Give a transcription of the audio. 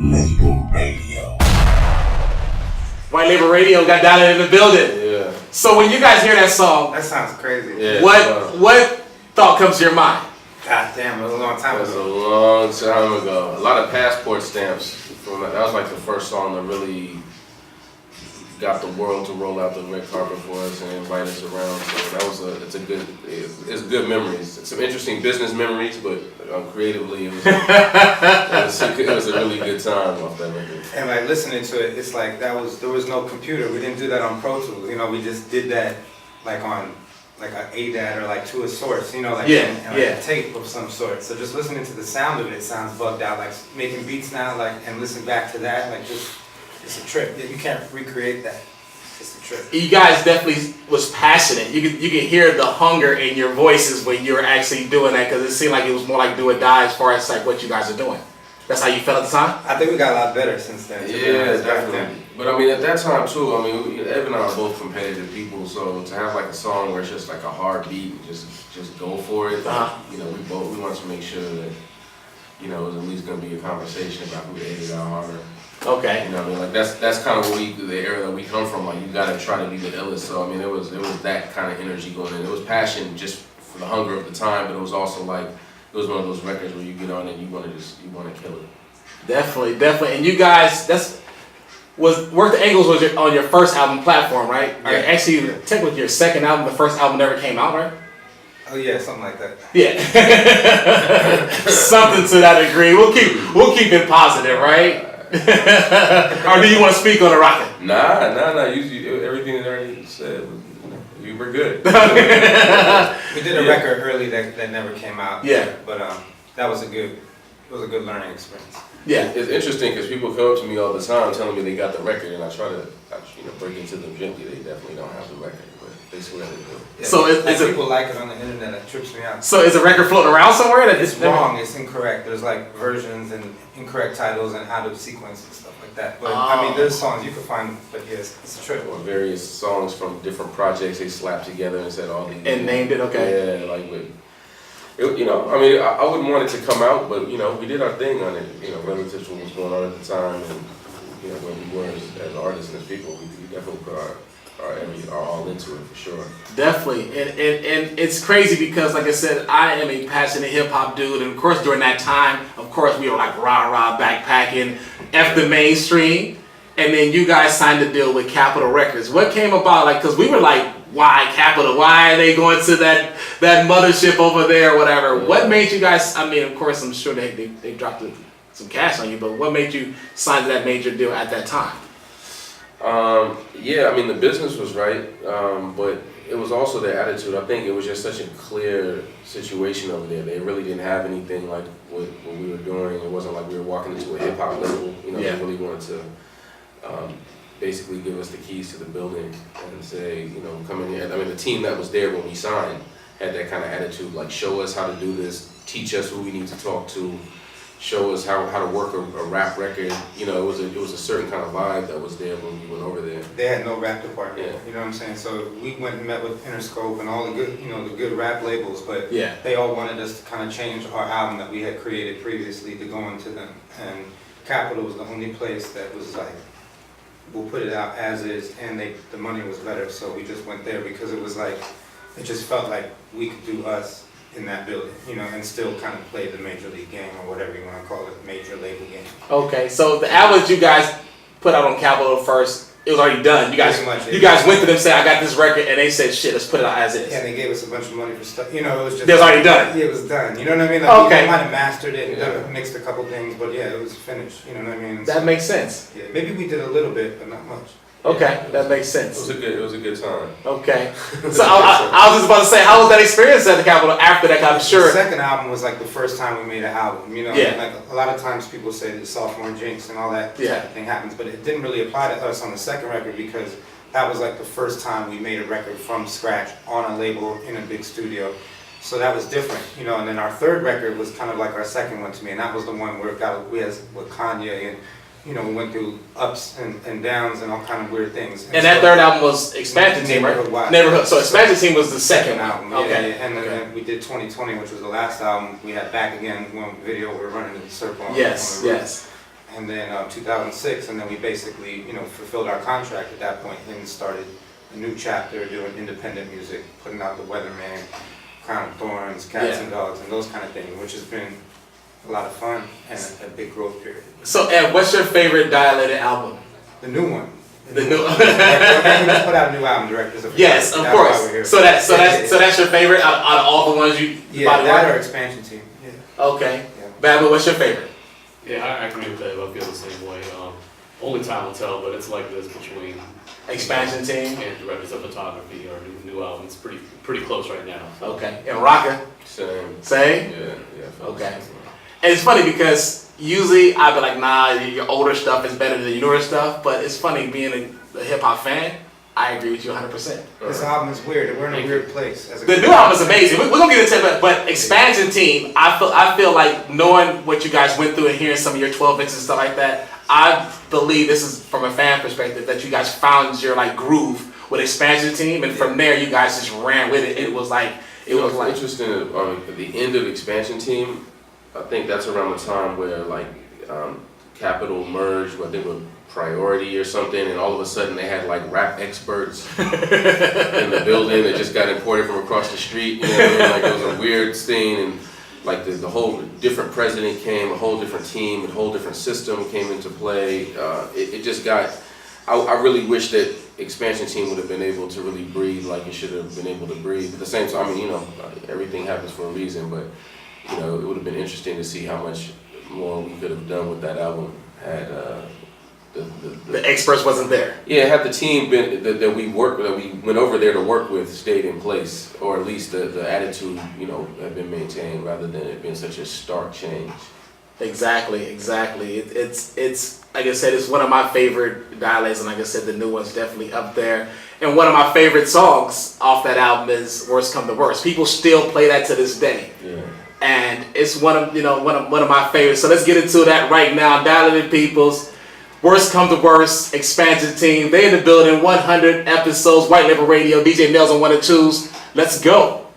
Label Radio. White Label Radio got down in the building. Yeah. So when you guys hear that song, that sounds crazy. Yeah, what thought comes to your mind? God damn, it was a long time ago. It was a long time ago. A lot of passport stamps. That was like the first song that really got the world to roll out the red carpet for us and invite us around. So that was it's good memories. It's some interesting business memories, but creatively it was a really good time off that record. And like listening to it, it's like there was no computer. We didn't do that on Pro Tools. You know, we just did that like on like an ADAT or like to a source. You know, like a tape of some sort. So just listening to the sound of it sounds bugged out. Like making beats now, like and listen back to that, like just. It's a trip. You can't recreate that. It's a trip. You guys definitely was passionate. You could hear the hunger in your voices when you were actually doing that because it seemed like it was more like do or die as far as like what you guys are doing. That's how you felt at the time? I think we got a lot better since then. Yeah, definitely. But I mean, at that time too, I mean, Ev and I are both competitive people, so to have like a song where it's just like a hard beat and just go for it, you know, we wanted to make sure that, you know, it was at least going to be a conversation about who edited our harder. Okay. You know what I mean? Like that's kind of what the era that we come from. Like you gotta try to be the illest. So I mean, it was that kind of energy going in. It was passion just for the hunger of the time, but it was also like it was one of those records where you get on and you want to kill it. Definitely. And you guys, Work the Angles was on your first album platform, right? Yeah. Actually, technically your second album. The first album never came out, right? Oh yeah, something like that. Yeah, something to that degree. We'll keep it positive, right? Or do you want to speak on the rocket? Nah. You everything that already said. You were good. We did a record early that never came out. Yeah, but that was a good learning experience. Yeah, it's interesting because people come up to me all the time telling me they got the record, and I try to break into them gently. They definitely don't have the record, but they swear they do. Yeah, so is people like it on the internet. It trips me out. So is a record floating around somewhere? That it's wrong. It's incorrect. There's like versions and incorrect titles and out of sequence and stuff like that. But I mean, there's songs you can find. But yes, it's a trip. Or various songs from different projects they slapped together and said all these. And named it. Okay. Yeah, like with. You know, I mean, I wouldn't want it to come out, but you know, we did our thing on it. You know, relative to what was going on at the time, and you know, where we were as artists and as people, we definitely put our all into it for sure. Definitely, and it's crazy because, like I said, I am a passionate hip hop dude, and of course, during that time, of course, we were like rah backpacking, F the mainstream, and then you guys signed a deal with Capitol Records. What came about? Like, because we were like, why Capitol? Why are they going to that mothership over there or whatever? Yeah. What made you guys, I mean, of course, I'm sure they dropped some cash on you, but what made you sign that major deal at that time? Yeah, I mean, the business was right, but it was also their attitude. I think it was just such a clear situation over there. They really didn't have anything like what we were doing. It wasn't like we were walking into a hip hop label. You know, Yeah. They really wanted to basically give us the keys to the building and say, you know, come in here. I mean, the team that was there when we signed had that kind of attitude, like show us how to do this, teach us who we need to talk to, show us how to work a rap record. You know, it was a certain kind of vibe that was there when we went over there. They had no rap department. Yeah. You know what I'm saying? So we went and met with Interscope and all the good, the good rap labels, but Yeah. they all wanted us to kind of change our album that we had created previously to go into them. And Capitol was the only place that was like, we'll put it out as is, and the money was better, so we just went there because it was like, it just felt like we could do us in that building, and still kind of play the major league game or whatever you want to call it, major label game. Okay, so the album that you guys put out on Capitol first, it was already done. You guys went to them, said, I got this record, and they said, shit, let's put it out as is. Yeah, they gave us a bunch of money for stuff. It was just. It was already done. Yeah, it was done. You know what I mean? Like, okay. They might have mastered it and mixed a couple things, but yeah, it was finished. You know what I mean? That makes sense. Yeah, maybe we did a little bit, but not much. Okay, that makes sense. It was a good time. Okay. So I was just about to say, how was that experience at the Capitol after that? I'm sure. The second album was like the first time we made an album, Yeah. Like a lot of times people say that sophomore jinx and all that thing happens, but it didn't really apply to us on the second record because that was like the first time we made a record from scratch on a label in a big studio. So that was different, and then our third record was kind of like our second one to me, and that was the one where we had with Kanye and we went through ups and downs and all kind of weird things. And that third album was Expansion Team, right? Neighborhood. So Expansion Team was the second album. Okay. Yeah. And then we did 2020, which was the last album. We had Back Again, one video we were running in a circle. Yes. and then 2006, and then we basically, fulfilled our contract at that point and started a new chapter doing independent music, putting out The Weatherman, Crown of Thorns, Cats and Dogs, and those kind of things, which has been a lot of fun and a big growth period. So, Ed, what's your favorite Dilated album? The new one. The new. We just put out a new album, Directors of Yes, of course. So that's your favorite out of all the ones you. Yeah, that or Expansion Team. Yeah. Okay. Yeah. Babu, what's your favorite? Yeah, I agree with that. I feel the same way. Only time will tell, but it's like this between Expansion Team and Directors of Photography or new album. It's pretty close right now. So. Okay. And Rocka? Same? Yeah. Okay. And it's funny because usually I'd be like, nah, your older stuff is better than your newer stuff, but it's funny being a hip hop fan. I agree with you 100%. This album is weird. We're in a weird place. The new album is amazing. We're gonna get into it, but Expansion Team, I feel like knowing what you guys went through and hearing some of your 12 inches and stuff like that, I believe this is from a fan perspective that you guys found your like groove with Expansion Team, and from there you guys just ran with it. It was interesting. At the end of Expansion Team, I think that's around the time where like Capital merged, I think with Priority or something, and all of a sudden they had like rap experts in the building that just got imported from across the street. You know what I mean? Like it was a weird thing, and like the whole different president came, a whole different team, a whole different system came into play. It just got. I really wish that Expansion Team would have been able to really breathe like it should have been able to breathe. At the same time, I mean, everything happens for a reason, but it would have been interesting to see how much more we could have done with that album had the experts wasn't there. Yeah, had the team been that we went over there to work with stayed in place, or at least the attitude had been maintained rather than it being such a stark change. Exactly. It's like I said, it's one of my favorite Dilates, and like I said, the new one's definitely up there. And one of my favorite songs off that album is "Worst Come to Worst." People still play that to this day. Yeah. And it's one of my favorites. So let's get into that right now. Dilated Peoples, Worst Come to Worst, Expansion Team. They in the building, 100 episodes, White Label Radio, DJ Nails on 1 and 2s. Let's go.